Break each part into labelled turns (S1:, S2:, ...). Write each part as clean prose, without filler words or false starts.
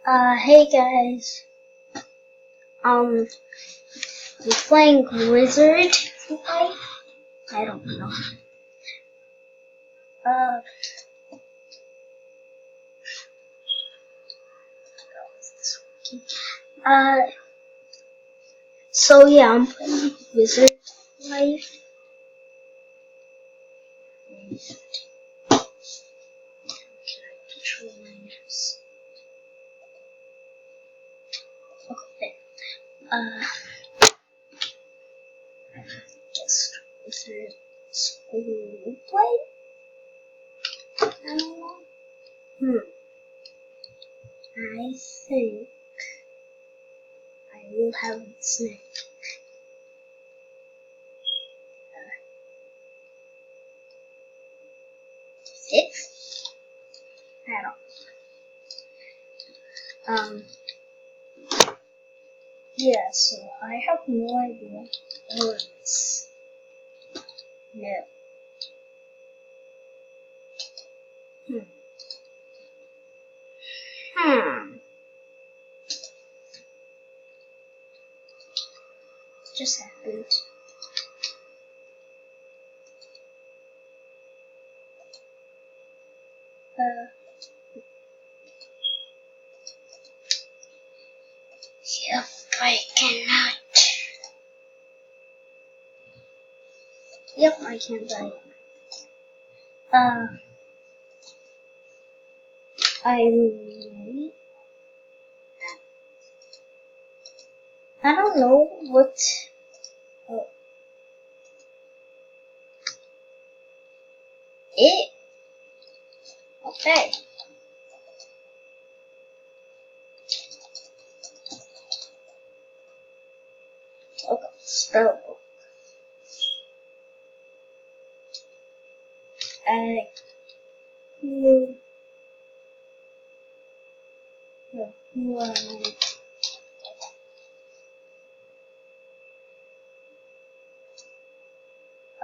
S1: Hey guys. Um, I'm playing Wizard Life. I don't know. Uh, uh, so yeah, I'm playing Wizard Life. Can I control my mouse? Okay. Guess Wizard School Play? I don't know. I think I will have a snack. Six? I don't. Yeah, so I have no idea words. No. Hmm. Just happened. Yep, I cannot. Yep, I can die. I don't know what. Oh, it. Okay. Okay. Spell book. Who am I?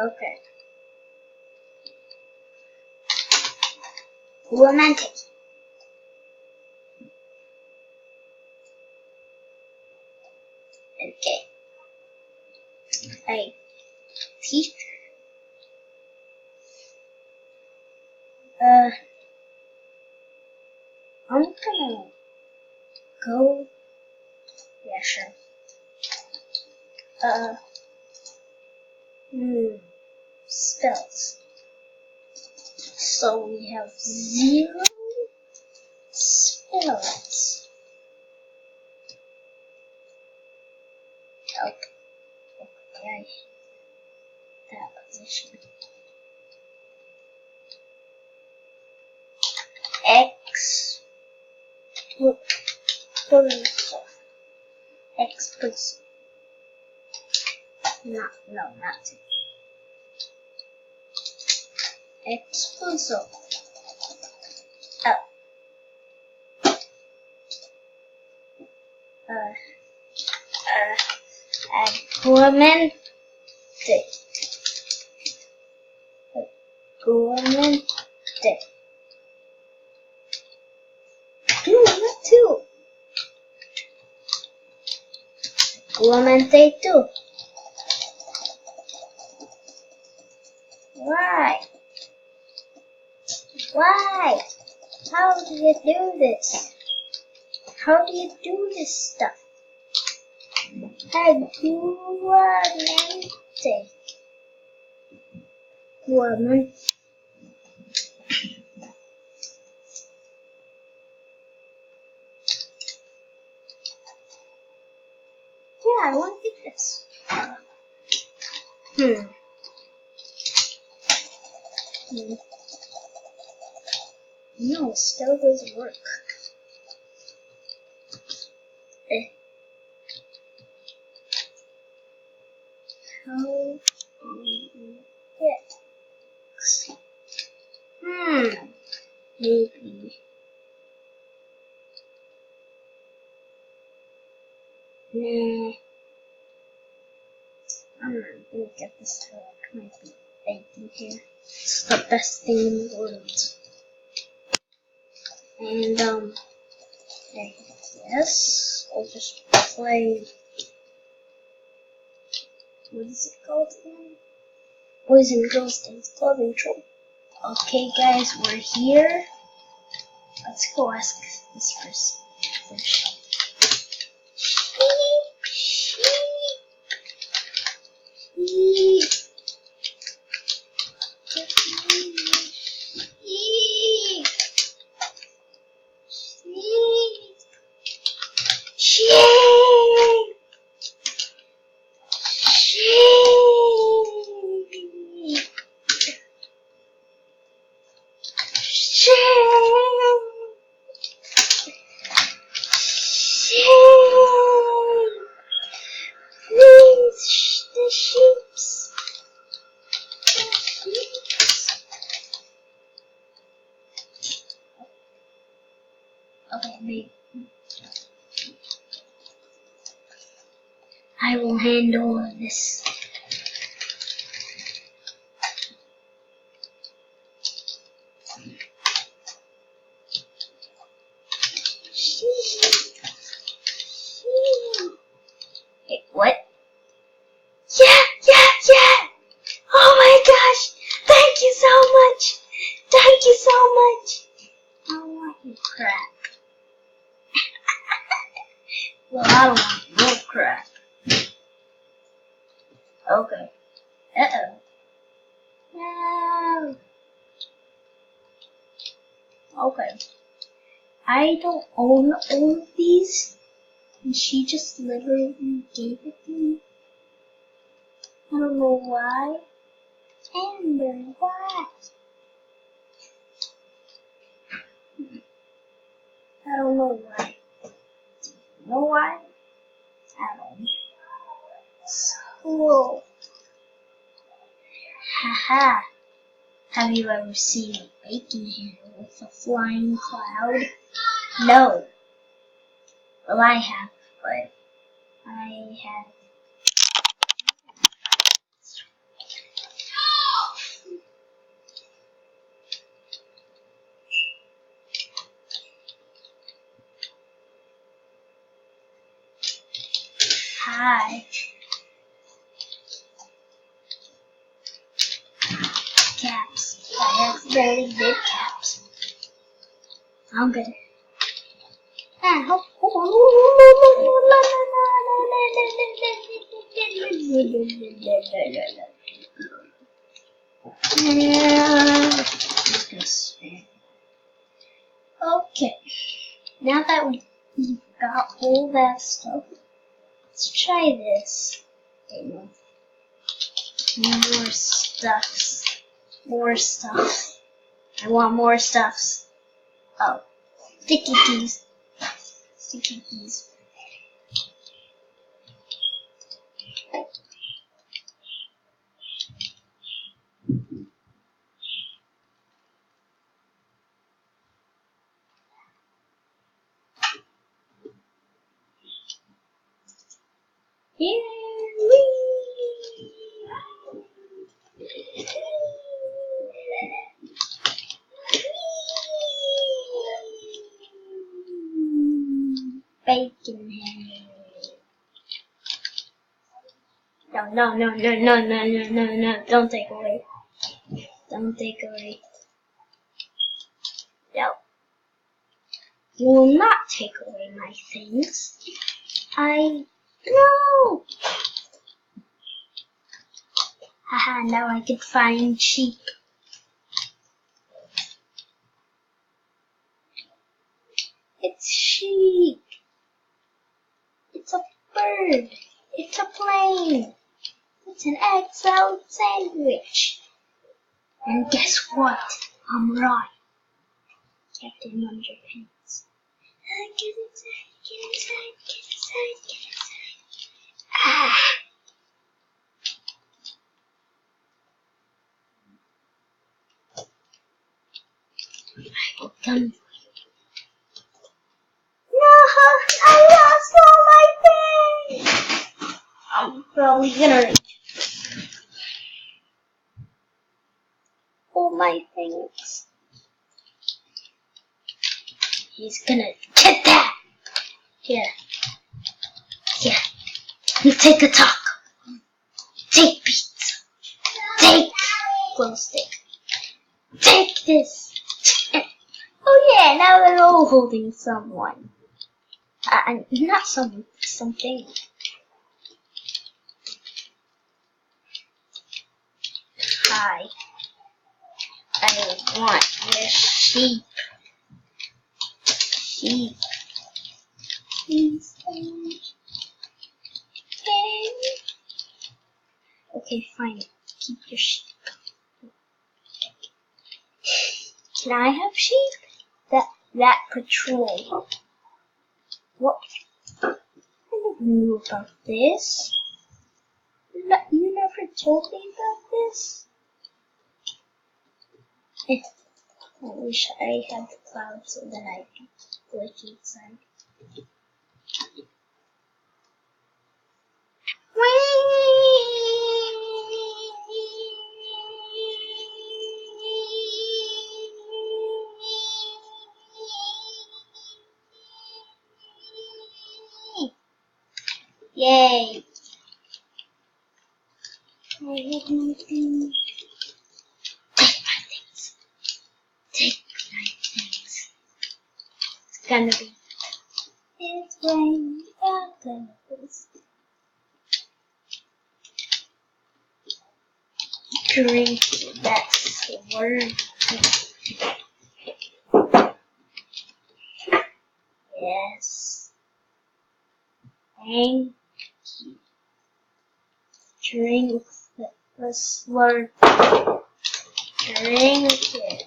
S1: Okay. Romantic. Okay. A teacher. I'm gonna go. Yeah, sure. Spells. So we have 0 spells. Okay, I hate that position. Expulso. No, not it. Expulso. Aguamente. Aguamente. No, not 2. Aguamente 2. Why? Why? How do you do this? How do you do this stuff? Aguamente. Woman. Yeah, I want to get this. No, it still doesn't work. How do you get? Maybe. Nah. I'm not gonna get this to work. Might be baking here. It's the best thing in the world. And And yes, I'll just play. What is it called again? Boys and Girls Dance Club intro. Okay, guys, we're here. Let's go ask this person. The sheeps. Okay, maybe. I will handle this. Wait, what? Yeah! Oh my gosh! Thank you so much! Thank you so much! I don't want your crap. Well, I don't want your crap. Okay. Uh-oh. No. Okay. I don't own all of these. And she just literally gave it to me. I don't know why. Amber, why? I don't know why. You know why? I don't know. So, haha. Have you ever seen a bacon handle with a flying cloud? No. Well, I have, but I have. Hi. Caps. I accidentally did caps. I'm good. Okay. Now that we've got all that stuff, let's try this. More stuffs. More stuff. I want more stuffs. Oh. Sticky keys. Sticky keys. Here we bacon hand. No. Don't take away. Don't take away. No. You will not take away my things. No! Haha, now I can find sheep. It's sheep. It's a bird. It's a plane. It's an egg salad sandwich. And guess what? I'm right. Captain Underpants. Get inside. Ah! I will come for you. No! I lost all my things! I'm probably gonna reach all my things. He's gonna get that! Here. Here. You take a taco. Take pizza. Take glow stick. Take this. Oh yeah, now they're all holding someone. Not someone, something. Hi. I want your sheep. Sheep. Please. Okay, fine. Keep your sheep. Can I have sheep? That patrol. What? I never knew about this. You never told me about this? I wish I had the cloud so that I could glitch inside. Yay! I have nothing. Take my things. Take my things. It's gonna be. It's raining tacos. Drink that slurp. Yes. Thank you. Drink the slurp. Drink it.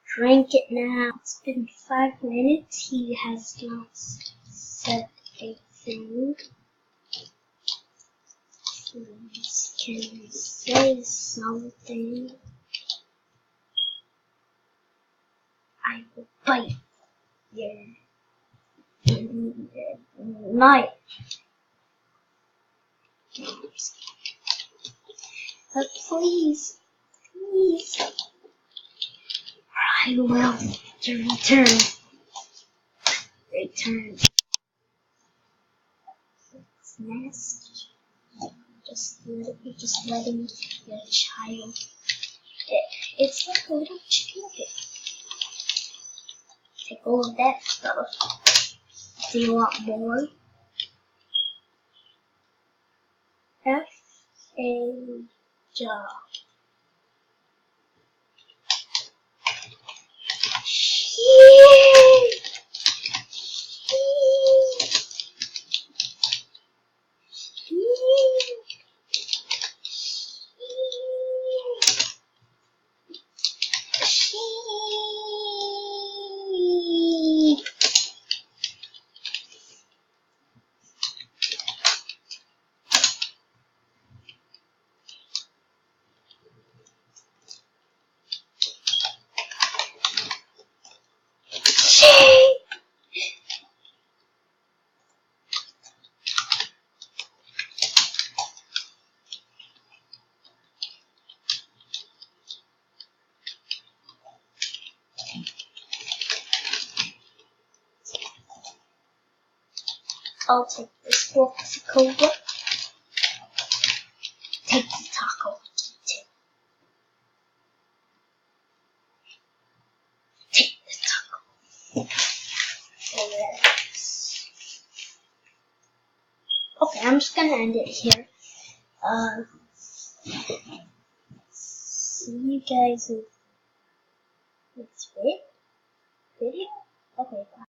S1: Drink it now. It's been 5 minutes. He has not said a thing. Please, can you say something? I will bite your knife. But please, I will return. It's nasty. Just letting the child. It's like a little chicken nugget. Take all of that stuff. Do you want more? A job. I'll take this Coca-Cola. Take the taco. Take the taco. Okay, I'm just gonna end it here. See you guys in next video. Okay, bye.